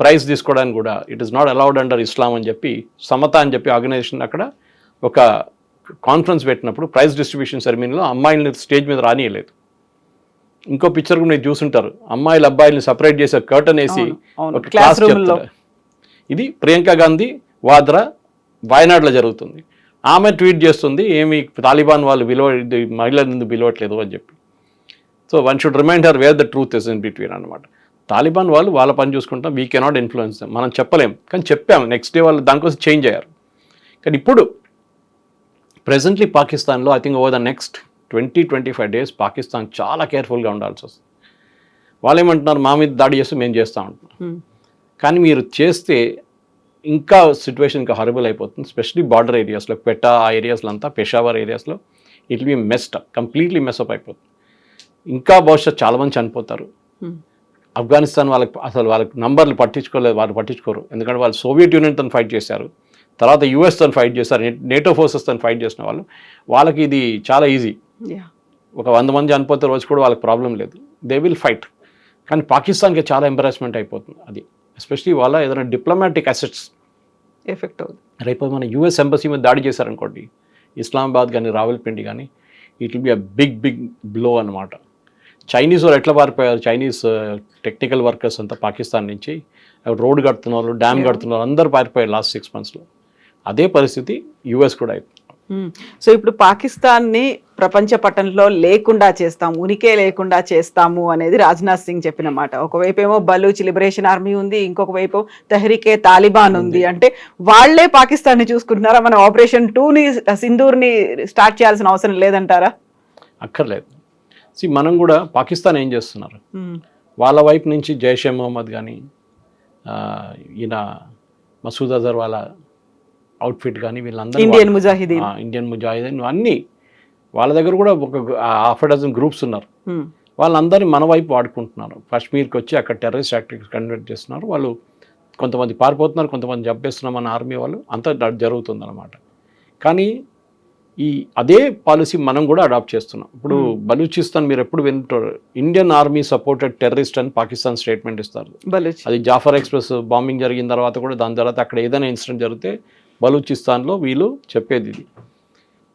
C: ప్రైజ్ తీసుకోవడానికి కూడా it is not allowed under Islam అని చెప్పి సమత అని చెప్పి ఆర్గనైజేషన్ అక్కడ ఒక కాన్ఫరెన్స్ పెట్టినప్పుడు ప్రైజ్ డిస్ట్రిబ్యూషన్ సెరమనీలో అమ్మాయిల్ని స్టేజ్ మీద రానియలేదు. ఇంకో పిక్చర్ కూడా మీరు చూసుంటారు, అమ్మాయిలు అబ్బాయిల్ని సపరేట్ చేసే కర్టన్ వేసి ఒక క్లాస్ చెప్తారు. ఇది ప్రియాంక గాంధీ వాద్రా వాయనాడులో జరుగుతుంది. ఆమె ట్వీట్ చేస్తుంది, ఏమి తాలిబాన్ వాళ్ళు మహిళలను పిలవట్లేదు అని చెప్పి. So one should remind her where the truth is in between అనమాట. తాలిబాన్ వాళ్ళు వాళ్ళ పని చూసుకుంటాం, వీ కెనాట్ ఇన్ఫ్లుయెన్స్ దెమ్. మనం చెప్పలేం, కానీ చెప్పాము. నెక్స్ట్ డే వాళ్ళు దానికోసం చేంజ్ అయ్యారు. కానీ ఇప్పుడు ప్రెజెంట్లీ పాకిస్తాన్లో I think over the next 20-25 days Pakistan చాలా కేర్ఫుల్గా ఉండాల్సి వస్తుంది. వాళ్ళు ఏమంటున్నారు, మా మీద దాడి చేస్తే మేము చేస్తూ ఉంటున్నాం. కానీ మీరు చేస్తే ఇంకా సిచ్యువేషన్ ఇంకా హారబుల్ అయిపోతుంది. స్పెషలీ బార్డర్ ఏరియాస్లో, క్వెటా ఆ ఏరియాస్లో అంతా, పెషావర్ ఏరియాస్లో it will B messed up, completely mess up అయిపోతుంది. ఇంకా బహుశా చాలామంది చనిపోతారు. ఆఫ్ఘనిస్తాన్ వాళ్ళకి నంబర్లు పట్టించుకోలేదు, వాళ్ళు పట్టించుకోరు. ఎందుకంటే వాళ్ళు సోవియట్ యూనియన్తో ఫైట్ చేశారు, తర్వాత యుఎస్తో ఫైట్ చేశారు, నేటో ఫోర్సెస్తో ఫైట్ చేసిన వాళ్ళకి ఇది చాలా ఈజీ. ఒక 100 మంది చనిపోతే రోజు కూడా వాళ్ళకి ప్రాబ్లం లేదు, దే విల్ ఫైట్. కానీ పాకిస్తాన్కి చాలా ఎంబరాస్మెంట్ అయిపోతుంది అది. ఎస్పెషలీ వాళ్ళ ఏదైనా డిప్లొమాటిక్ అసెట్స్
B: ఎఫెక్ట్ అవుతుంది.
C: రేపు మన యూఎస్ ఎంబసీ మీద దాడి చేశారనుకోండి, ఇస్లామాబాద్ కానీ రావల్పిండి కానీ, it will be a big blow అనమాట. చైనీస్ వాళ్ళు ఎట్లా పారిపోయారు, చైనీస్ టెక్నికల్ వర్కర్స్ అంతా పాకిస్తాన్ నుంచి రోడ్ కడుతున్న వాళ్ళు, డ్యామ్ కడుతున్న వాళ్ళు అందరూ పారిపోయారు లాస్ట్ 6 monthsలో. అదే పరిస్థితి యుఎస్ కూడా అయిపోయింది.
B: సో ఇప్పుడు పాకిస్తాన్ని ప్రపంచ పటంలో లేకుండా చేస్తాము, ఉనికే లేకుండా చేస్తాము అనేది రాజ్నాథ్ సింగ్ చెప్పిన మాట. ఒకవైపు ఏమో బలూచ్ లిబరేషన్ ఆర్మీ ఉంది, ఇంకొక వైపు తెహ్రీకే తాలిబాన్ ఉంది. అంటే వాళ్లే పాకిస్తాన్ని చూసుకుంటున్నారా? మనం ఆపరేషన్ 2ని సింధూర్ని స్టార్ట్ చేయాల్సిన అవసరం లేదంటారా?
C: అక్కర్లేదు. మనం కూడా పాకిస్తాన్ ఏం చేస్తున్నారు, వాళ్ళ వైపు నుంచి జైషే మొహమ్మద్ కానీ, ఈయన మసూద్ అజర్ వాళ్ళ అవుట్ఫిట్ కానీ, వీళ్ళందరూ ఇండియన్ ముజాహిదీన్ అన్నీ వాళ్ళ దగ్గర కూడా ఒక 6 గ్రూప్స్ ఉన్నారు. వాళ్ళందరినీ మన వైపు వాడుకుంటున్నారు. కాశ్మీర్కి వచ్చి అక్కడ టెర్రరిస్ట్ యాక్టివిటీస్ కండక్ట్ చేస్తున్నారు. వాళ్ళు కొంతమంది పారిపోతున్నారు, కొంతమంది చంపేస్తున్నాం మన ఆర్మీ వాళ్ళు, అంతా జరుగుతుంది అనమాట. కానీ అదే పాలసీ మనం కూడా అడాప్ట్ చేస్తున్నాం. ఇప్పుడు బలూచిస్తాన్ మీరు ఎప్పుడు వింటారు, ఇండియన్ ఆర్మీ సపోర్టెడ్ టెర్రరిస్ట్ అని పాకిస్తాన్ స్టేట్మెంట్ ఇస్తారు. అది జాఫర్ ఎక్స్ప్రెస్ బాంబింగ్ జరిగిన తర్వాత కూడా, దాని తర్వాత అక్కడ ఏదైనా ఇన్సిడెంట్ జరిగితే బలూచిస్తాన్లో వీళ్ళు చెప్పేది ఇది.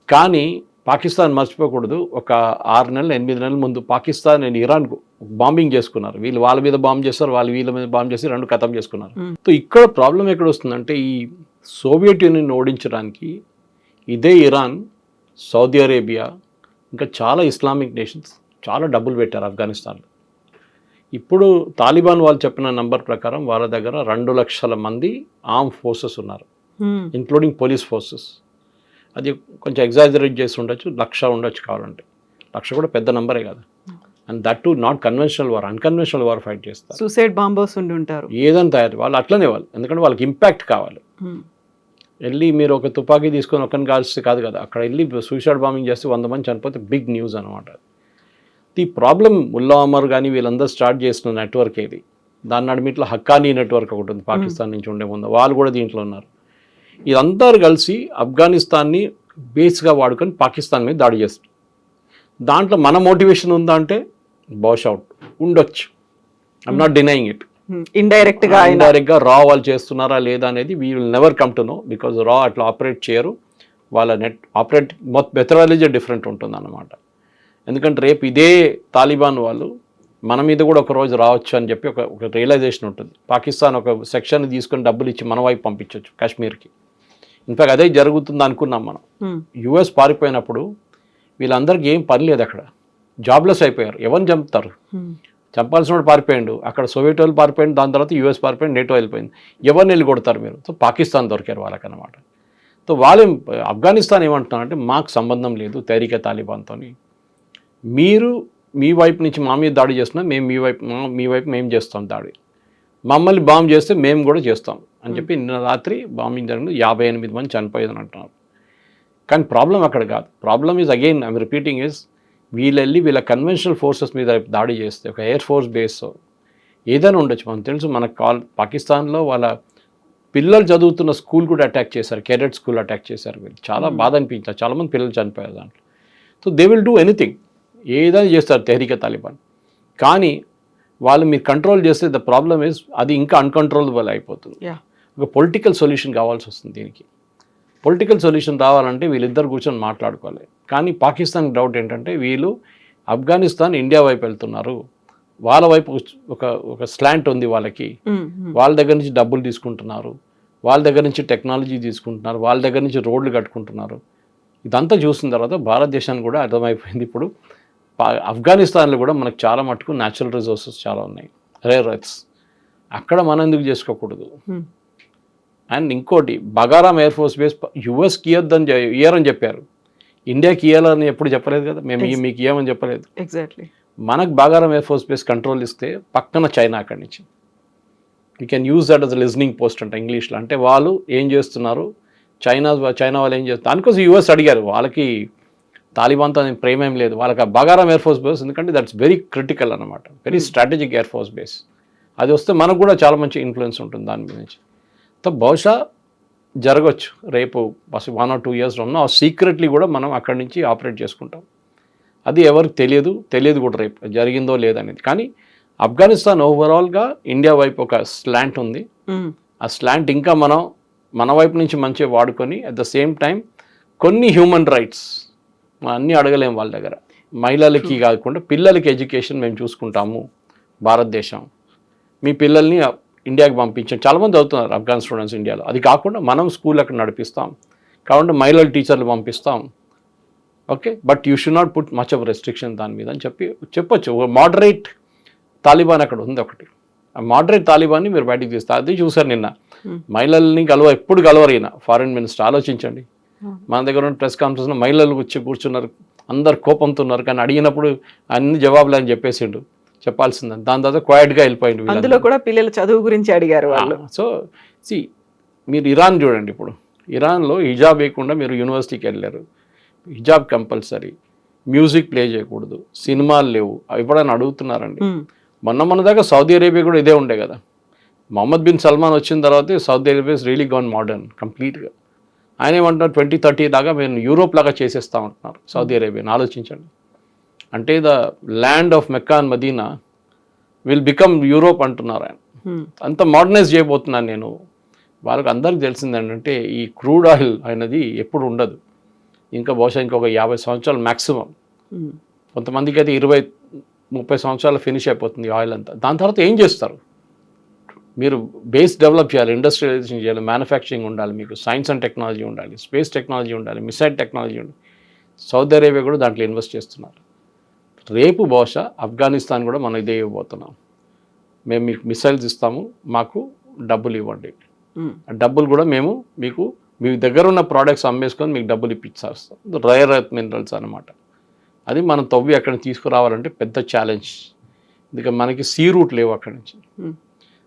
C: కానీ పాకిస్తాన్ మర్చిపోకూడదు, ఒక 6 నెలలు 8 నెలల ముందు పాకిస్తాన్ అండ్ ఇరాన్ బాంబింగ్ చేసుకున్నారు. వీళ్ళు వాళ్ళ మీద బాంబ్ చేస్తారు, వాళ్ళు వీళ్ళ మీద బాంబ్ చేసి 2 ఖతం చేసుకున్నారు. సో ఇక్కడ ప్రాబ్లం ఎక్కడ వస్తుందంటే, ఈ సోవియట్ యూనియన్ ఓడించడానికి ఇదే ఇరాన్, సౌదీ అరేబియా, ఇంకా చాలా ఇస్లామిక్ నేషన్స్ చాలా డబ్బులు పెట్టారు ఆఫ్ఘనిస్తాన్లో. ఇప్పుడు తాలిబాన్ వాళ్ళు చెప్పిన నంబర్ ప్రకారం వాళ్ళ దగ్గర 2 లక్షల మంది ఆర్మ్ ఫోర్సెస్ ఉన్నారు, ఇంక్లూడింగ్ పోలీస్ ఫోర్సెస్. అది కొంచెం ఎగ్జాజరేట్ చేసి ఉండొచ్చు, 1,00,000 ఉండొచ్చు కావాలంటే. 1,00,000 కూడా పెద్ద నంబరే కదా. And that to not conventional war, unconventional war fight చేస్తారు.
B: సూసైడ్ బాంబర్స్ ఉండి ఉంటారు,
C: ఏదైనా తయారు వాళ్ళు అట్లనే వాళ్ళు, ఎందుకంటే వాళ్ళకి ఇంపాక్ట్ కావాలి. వెళ్ళి మీరు ఒక తుపాకీ తీసుకొని ఒకరిని కాల్స్తే కాదు కదా, అక్కడ వెళ్ళి సూసైడ్ బాంబింగ్ చేస్తే 100 మంది చనిపోతే బిగ్ న్యూస్ అనమాట. ఈ ప్రాబ్లం ముల్లా అమర్ కానీ వీళ్ళందరూ స్టార్ట్ చేసిన నెట్వర్క్ ఏది, దాని నడిమిట్లో హక్కానీ నెట్వర్క్ ఒకటి ఉంది పాకిస్తాన్ నుంచి ఉండే ముందు, వాళ్ళు కూడా దీంట్లో ఉన్నారు. ఇదంతా కలిసి ఆఫ్ఘనిస్తాన్ని బేస్గా వాడుకొని పాకిస్తాన్ మీద దాడి చేస్తారు. దాంట్లో మన మోటివేషన్ ఉందా అంటే బహుశా అవుట్. ఉండొచ్చు. I'm not denying it.
B: Indirect గా
C: ఇండైరెక్ట్గా రా వాళ్ళు చేస్తున్నారా లేదా అనేది we will never come to know, because రా అట్లా ఆపరేట్ చేయరు. వాళ్ళ నెట్ ఆపరేట్ మెథడాలజీ డిఫరెంట్ ఉంటుంది అన్నమాట. ఎందుకంటే రేపు ఇదే తాలిబాన్ వాళ్ళు మన మీద కూడా ఒక రోజు రావచ్చు అని చెప్పి ఒక రియలైజేషన్ ఉంటుంది. పాకిస్తాన్ ఒక సెక్షన్ తీసుకొని డబ్బులు ఇచ్చి మన వైపు పంపించవచ్చు కాశ్మీర్కి. ఇన్ఫాక్ట్ అదే జరుగుతుంది అనుకున్నాం మనం. యుఎస్ పారిపోయినప్పుడు వీళ్ళందరికీ ఏం పని లేదు, అక్కడ జాబ్లెస్ అయిపోయారు. ఎవరిని చంపుతారు? చంపాల్సిన వాడు పారిపోయాడు, అక్కడ సోవియట్ వాళ్ళు పారిపోయింది, దాని తర్వాత యూఎస్ పారిపోయింది, నేటో వెళ్ళిపోయింది. ఎవరిని వెళ్ళి కొడతారు మీరు? సో పాకిస్తాన్ దొరికారు వాళ్ళకన్నమాట. సో వాళ్ళు ఆఫ్ఘనిస్తాన్ ఏమంటున్నారంటే మాకు సంబంధం లేదు తహరీకే తాలిబాన్తో, మీరు మీ వైపు నుంచి మా మీద దాడి చేస్తున్నాం, మేము మీ వైపు మేము చేస్తాం దాడి, మమ్మల్ని బాంబు చేస్తే మేము కూడా చేస్తాం అని చెప్పి నిన్న రాత్రి బాంబింగ్ జరిగింది. 58 మంది చనిపోయేదని అంటున్నారు. కానీ ప్రాబ్లం అక్కడ కాదు. Problem is again I'm repeating is వీళ్ళ కన్వెన్షనల్ ఫోర్సెస్ మీద దాడి చేస్తే, ఒక ఎయిర్ ఫోర్స్ బేస్ ఏదైనా ఉండొచ్చు. మనకు తెలుసు, మన పాకిస్తాన్లో వాళ్ళ పిల్లలు చదువుతున్న స్కూల్ కూడా అటాక్ చేశారు, కేడెట్ స్కూల్ అటాక్ చేశారు. వీళ్ళు చాలా బాధ అనిపించారు, చాలామంది పిల్లలు చనిపోయారు దాంట్లో. So they will do anything, ఏదైనా చేస్తారు తెహరీకే తాలిబాన్. కానీ వాళ్ళు మీరు కంట్రోల్ చేస్తే ద ప్రాబ్లమ్ ఈజ్ అది ఇంకా అన్కంట్రోలబుల్ అయిపోతుంది. ఒక పొలిటికల్ సొల్యూషన్ కావాల్సి వస్తుంది దీనికి. పొలిటికల్ సొల్యూషన్ రావాలంటే వీళ్ళిద్దరు కూర్చొని మాట్లాడుకోవాలి. కానీ పాకిస్తాన్ డౌట్ ఏంటంటే వీళ్ళు ఆఫ్ఘనిస్తాన్ ఇండియా వైపు వెళ్తున్నారు, వాళ్ళ వైపు ఒక స్లాంట్ ఉంది వాళ్ళకి, వాళ్ళ దగ్గర నుంచి డబ్బులు తీసుకుంటున్నారు, వాళ్ళ దగ్గర నుంచి టెక్నాలజీ తీసుకుంటున్నారు, వాళ్ళ దగ్గర నుంచి రోడ్లు కట్టుకుంటున్నారు. ఇదంతా చూసిన తర్వాత భారతదేశానికి కూడా అర్థమైపోయింది ఇప్పుడు ఆఫ్ఘనిస్తాన్లో కూడా మనకు చాలా మటుకు న్యాచురల్ రిసోర్సెస్ చాలా ఉన్నాయి, రేర్ ఎర్త్స్. అక్కడ మనం ఎందుకు చేసుకోకూడదు? అండ్ ఇంకోటి, బగారాం ఎయిర్ ఫోర్స్ బేస్ యుఎస్కి ఇయ్యరని చెప్పారు, ఇండియాకి ఇయ్యాలని ఎప్పుడు చెప్పలేదు కదా, మేము మీకు ఇయ్యమని చెప్పలేదు.
B: ఎగ్జాక్ట్లీ.
C: మనకు Bagram air force base control ఇస్తే పక్కన చైనా అక్కడి నుంచి you can use that as listening post అంట ఇంగ్లీష్లో. అంటే వాళ్ళు ఏం చేస్తున్నారు, చైనా వాళ్ళు ఏం చేస్తారు దానికోసం యూఎస్ అడిగారు. వాళ్ళకి తాలిబాన్తో ప్రేమ ఏం లేదు, వాళ్ళకి ఆ బగారాం ఎయిర్ ఫోర్స్ బేస్, ఎందుకంటే దట్స్ వెరీ క్రిటికల్ అనమాట, very strategic air force base. అది వస్తే మనకు కూడా చాలా మంచి ఇన్ఫ్లుయెన్స్ ఉంటుంది దాని గురించి. సో బహుశా జరగవచ్చు రేపు 1 or 2 years ఉన్న సీక్రెట్లీ కూడా మనం అక్కడి నుంచి ఆపరేట్ చేసుకుంటాం. అది ఎవరికి తెలియదు కూడా రేపు జరిగిందో లేదనేది. కానీ ఆఫ్ఘనిస్తాన్ ఓవరాల్గా ఇండియా వైపు ఒక స్లాంట్ ఉంది. ఆ స్లాంట్ ఇంకా మన వైపు నుంచి మంచిగా వాడుకొని అట్ ద సేమ్ టైం కొన్ని హ్యూమన్ రైట్స్ అన్నీ అడగలేము వాళ్ళ దగ్గర. మహిళలకి కాకుండా పిల్లలకి ఎడ్యుకేషన్ మేము చూసుకుంటాము భారతదేశం, మీ పిల్లల్ని ఇండియాకి పంపించాం. చాలామంది అవుతున్నారు ఆఫ్ఘన్ స్టూడెంట్స్ ఇండియాలో. అది కాకుండా మనం స్కూల్ అక్కడ నడిపిస్తాం, కాబట్టి మహిళల టీచర్లు పంపిస్తాం. Okay, but you should not put much of restriction దాని మీద అని చెప్పొచ్చు. మోడరేట్ తాలిబాన్ అక్కడ ఉంది ఒకటి. ఆ మోడరేట్ తాలిబాన్ని మీరు బయటకు తీస్తారు. అది చూసారు నిన్న, మహిళల్ని ఎప్పుడు కలవరు ఈయన ఫారిన్ మినిస్టర్. ఆలోచించండి, మన దగ్గర ఉన్న ప్రెస్ కాన్ఫరెన్స్లో మహిళలు వచ్చి కూర్చున్నారు, అందరు కోపంతో ఉన్నారు. కానీ అడిగినప్పుడు అన్ని జవాబులు అని చెప్పేసిండు, చెప్పాల్సిందని. దాని తర్వాత క్వైట్గా వెళ్ళిపోయింది.
B: అందులో కూడా పిల్లల చదువు గురించి అడిగారు వాళ్ళు.
C: సో మీరు ఇరాన్ చూడండి, ఇప్పుడు ఇరాన్లో హిజాబ్ వేయకుండా మీరు యూనివర్సిటీకి వెళ్ళారు, హిజాబ్ కంపల్సరీ, మ్యూజిక్ ప్లే చేయకూడదు, సినిమాలు లేవు. ఎప్పుడైనా అడుగుతున్నారండి? మొన్న దాకా సౌదీ అరేబియా కూడా ఇదే ఉండే కదా. మొహమ్మద్ బిన్ సల్మాన్ వచ్చిన తర్వాత Saudi Arabia is really gone modern కంప్లీట్గా. ఆయన ఏమంటున్నారు, 2030 దాకా మేము యూరోప్ లాగా చేసేస్తామంటున్నారు సౌదీ అరేబియాని. ఆలోచించండి, అంటే the land of Mecca and Medina will become Europe అంటున్నారు ఆయన. అంత మోడర్నైజ్ చేయబోతున్నాను నేను. వాళ్ళకి అందరికీ తెలిసింది ఏంటంటే ఈ క్రూడ్ ఆయిల్ అనేది ఎప్పుడు ఉండదు, ఇంకా బహుశా ఇంకొక 50 సంవత్సరాలు మ్యాక్సిమం. కొంతమందికి అయితే 20-30 సంవత్సరాలు ఫినిష్ అయిపోతుంది ఆయిల్ అంతా. దాని తర్వాత ఏం చేస్తారు? మీరు బేస్ డెవలప్ చేయాలి, ఇండస్ట్రియలైజేషన్ చేయాలి, మ్యానుఫ్యాక్చరింగ్ ఉండాలి, మీకు సైన్స్ అండ్ టెక్నాలజీ ఉండాలి, స్పేస్ టెక్నాలజీ ఉండాలి, మిసైల్ టెక్నాలజీ ఉండాలి. సౌదీ అరేబియా కూడా దాంట్లో ఇన్వెస్ట్ చేస్తున్నారు. రేపు బహుశా ఆఫ్ఘనిస్తాన్ కూడా మనం ఇదే ఇవ్వబోతున్నాం. మేము మీకు మిసైల్స్ ఇస్తాము, మాకు డబ్బులు ఇవ్వండి. డబ్బులు కూడా మేము మీ దగ్గర ఉన్న ప్రోడక్ట్స్ అమ్మేసుకొని మీకు డబ్బులు ఇప్పించేస్తాం. రేర్ ఎర్త్ మినరల్స్ అనమాట. అది మనం తవ్వి అక్కడికి తీసుకురావాలంటే పెద్ద ఛాలెంజ్. ఎందుకంటే మనకి సీ రూట్ లేవు అక్కడి నుంచి.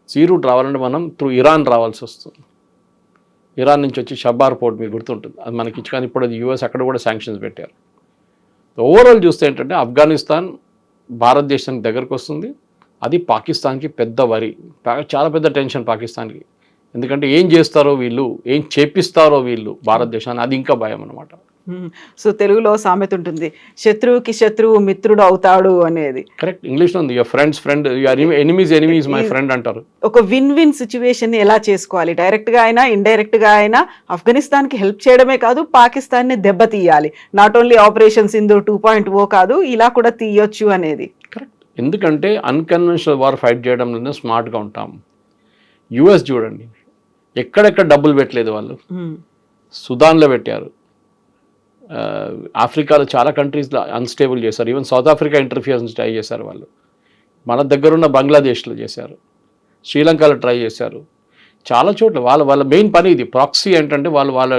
C: సీ రూట్ రావాలంటే మనం త్రూ ఇరాన్ రావాల్సి వస్తుంది. ఇరాన్ నుంచి వచ్చి షబార్ పోర్ట్ మీకు గుర్తుంటుంది, అది మనకి ఇచ్చి. కానీ ఇప్పుడు అది యూఎస్ అక్కడ కూడా శాంక్షన్స్ పెట్టారు. ఓవరాల్ చూస్తే ఏంటంటే ఆఫ్ఘనిస్తాన్ భారతదేశానికి దగ్గరకు వస్తుంది. అది పాకిస్తాన్కి పెద్ద వరి, చాలా పెద్ద టెన్షన్ పాకిస్తాన్కి. ఎందుకంటే ఏం చేస్తారో వీళ్ళు, ఏం చేపిస్తారో వీళ్ళు భారతదేశాన్ని, అది ఇంకా భయం అనమాట.
B: సో తెలుగులో సామెత ఉంటుంది, శత్రువుకి శత్రువు మిత్రుడు అవుతాడు అనేది.
C: కరెక్ట్, ఇంగ్లీష్లో ఉంది, your friends friend, your enemies my friend అంటారు.
B: ఒక విన్ విన్ సిచ్యువేషన్ ఎలా చేసుకోవాలి, డైరెక్ట్ గా అయినా ఇండైరెక్ట్ గా అయినా ఆఫ్ఘనిస్తాన్ కి హెల్ప్ చేయడమే కాదు, పాకిస్తాన్ ని దెబ్బతీయాలి. నాట్ ఓన్లీ ఆపరేషన్ సింధూర్ 2.0 కాదు, ఇలా కూడా తీయొచ్చు అనేది.
C: కరెక్ట్, ఎందుకంటే అన్కన్వెన్షనల్ వార్ ఫైట్ చేయడంలోనే స్మార్ట్గా ఉంటాం. యుఎస్ చూడండి, ఎక్కడెక్కడ డబ్బులు పెట్టలేదు వాళ్ళు. సుదాన్లో పెట్టారు, ఆఫ్రికాలో చాలా కంట్రీస్లో అన్స్టేబుల్ చేశారు, even south Africa interference try చేశారు వాళ్ళు. మన దగ్గరున్న బంగ్లాదేశ్లో చేశారు, శ్రీలంకలో ట్రై చేశారు, చాలా చోట్ల. వాళ్ళ మెయిన్ పని ఇది. ప్రాక్సీ ఏంటంటే వాళ్ళ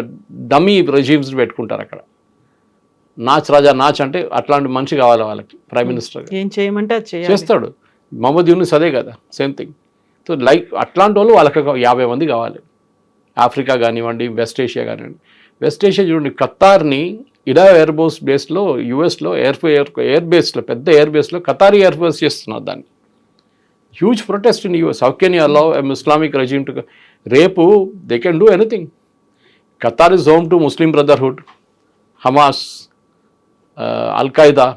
C: డమ్మీ రెజీమ్స్ పెట్టుకుంటారు అక్కడ. నాచ్ రాజా నాచ్ అంటే అట్లాంటి మనిషి కావాలి వాళ్ళకి, ప్రైమ్ మినిస్టర్
B: ఏం చేయమంటే అది
C: చేస్తాడు. మహమ్మద్ యూనిస్ అదే కదా, సేమ్ థింగ్. సో లైక్ అట్లాంటి వాళ్ళు వాళ్ళకి 50 మంది కావాలి. ఆఫ్రికా కానివ్వండి, వెస్ట్ ఏషియా కానివ్వండి. వెస్ట్ ఏషియా చూడండి, ఖతార్ని ఇడా ఎయిర్ బోస్ బేస్లో, యుఎస్లో ఎయిర్ బేస్లో, పెద్ద ఎయిర్ బేస్లో ఖతారీ ఎయిర్ బేస్ చేస్తున్నారు దాన్ని. Huge protest in US. How can you allow Islamic regime to, రేపు they can do anything. Qatar is home to Muslim Brotherhood, Hamas, Al Qaeda,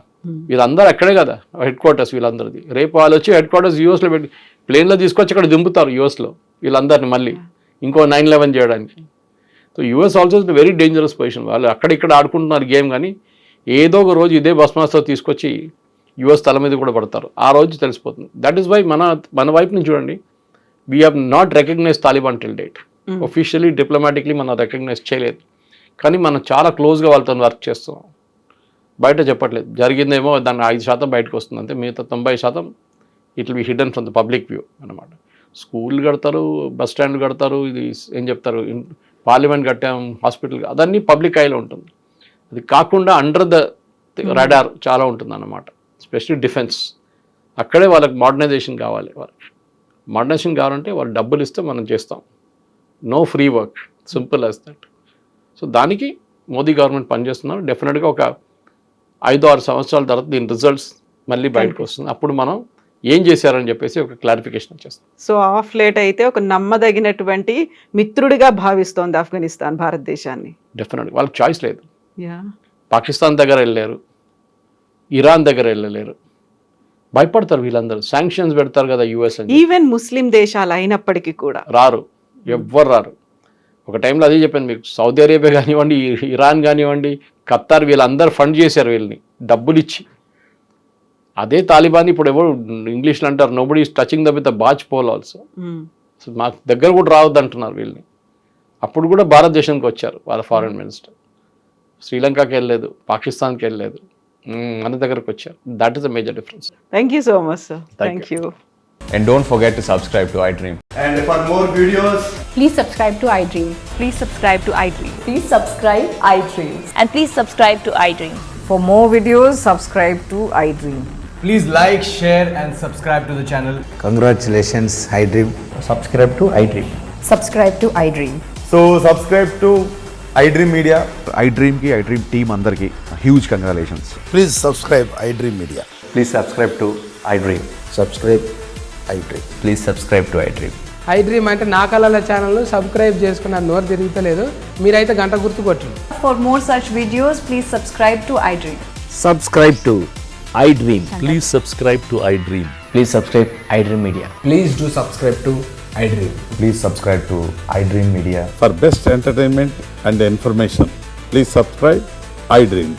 C: వీళ్ళందరూ అక్కడే కదా హెడ్ క్వార్టర్స్ వీళ్ళందరిది. రేపు వాళ్ళు వచ్చి హెడ్ క్వార్టర్స్ యూఎస్లో పెట్టి ప్లేన్లో తీసుకొచ్చి అక్కడ దింపుతారు యూఎస్లో వీళ్ళందరినీ మళ్ళీ ఇంకో 9/11 చేయడానికి. So US also is very dangerous position. వాళ్ళు అక్కడిక్కడ ఆడుకుంటున్నారు గేమ్, కానీ ఏదో ఒక రోజు ఇదే బస్మాస్తో తీసుకొచ్చి యూఎస్ తల మీద కూడా పడతారు. ఆ రోజు తెలిసిపోతుంది. దట్ ఈస్ వై మన వైపు నుంచి చూడండి, we have not recognise Taliban till date. Officially diplomatically మనం రికగ్నైజ్ చేయలేదు, కానీ మనం చాలా క్లోజ్గా వాళ్ళతో వర్క్ చేస్తున్నాం. బయట చెప్పట్లేదు, జరిగిందేమో దాన్ని 5% బయటకు వస్తుంది అంతే, మిగతా 90% it will be hidden from the public view అనమాట. స్కూల్ కడతారు, బస్ స్టాండ్ కడతారు, ఇది ఏం చెప్తారు, పార్లమెంట్ కట్టాం, హాస్పిటల్, అదన్నీ పబ్లిక్ ఐలో ఉంటుంది. అది కాకుండా అండర్ ద రాడార్ చాలా ఉంటుంది అన్నమాట. స్పెషల్లీ డిఫెన్స్, అక్కడే వాళ్ళకి మోడర్నైజేషన్ కావాలి. వాళ్ళకి మోడర్నైజేషన్ కావాలంటే వాళ్ళు డబ్బులు ఇస్తే మనం చేస్తాం. No free work, simple as that. So దానికి మోదీ గవర్నమెంట్ పనిచేస్తున్నారు. డెఫినెట్గా ఒక 5-6 సంవత్సరాల తర్వాత దీని రిజల్ట్స్ మళ్ళీ బయటకు వస్తుంది. అప్పుడు మనం ఏం చేశారని చెప్పేసి ఒక క్లారిఫికేషన్ వచ్చేస్తుంది.
B: సో ఆఫ్ లేట్ అయితే ఒక నమ్మదగినటువంటి మిత్రుడిగా భావిస్తోంది ఆఫ్ఘనిస్తాన్ భారతదేశాన్ని.
C: డెఫినెట్గా వాళ్ళకి చాయిస్ లేదు. పాకిస్తాన్ దగ్గర వెళ్ళలేరు, ఇరాన్ దగ్గర వెళ్ళలేరు, భయపడతారు వీళ్ళందరూ. శాంక్షన్స్ పెడతారు కదా యుఎస్ అని.
B: ఈవెన్ ముస్లిం దేశాలు అయినప్పటికీ కూడా
C: రారు, ఎవ్వరు రారు. ఒక టైంలో అదే చెప్పాను మీకు, సౌదీ అరేబియా కానివ్వండి, ఇరాన్ కానివ్వండి, ఖతార్, వీళ్ళందరూ ఫండ్ చేశారు వీళ్ళని డబ్బులు ఇచ్చి. అదే తాలిబాన్ ఇప్పుడు ఎవరు ఇంగ్లీష్లో అంటారు, nobody is touching the with the barge pole also. So మాకు దగ్గర కూడా రావద్దు అంటున్నారు వీళ్ళని. అప్పుడు కూడా భారతదేశానికి వచ్చారు వాళ్ళ ఫారెన్ మినిస్టర్. శ్రీలంకకి వెళ్ళలేదు, పాకిస్తాన్కి వెళ్ళలేదు, మన దగ్గరకు వచ్చారు. That is the major difference.
B: Thank you so much sir. Thank you.
D: And don't forget to subscribe to iDream.
E: And for more videos,
F: Please subscribe to iDream.
G: Please subscribe to iDream.
F: Please subscribe iDream.
G: And please subscribe to iDream.
H: For more videos, subscribe to iDream.
E: please like, share and subscribe to the channel.
I: Congratulations, iDream.
E: Subscribe to iDream.
F: Subscribe to iDream.
E: So subscribe to iDream Media.
J: iDream ki iDream team andarki huge congratulations.
I: Please subscribe iDream Media.
D: Please subscribe to iDream.
I: Subscribe iDream.
D: Please subscribe to iDream.
K: iDream అంటే నా కళల ఛానల్ సబ్స్క్రైబ్ చేసుకున్న నోరు తిరుగుతలేదు, మీరైతే గంట గుర్తు కొట్టండి.
G: For more such videos, please subscribe to iDream.
I: Subscribe to iDream.
L: Please subscribe to iDream.
D: Please subscribe iDream Media.
E: Please do subscribe to iDream.
D: Please subscribe to iDream Media.
J: For best entertainment and information, please subscribe iDream.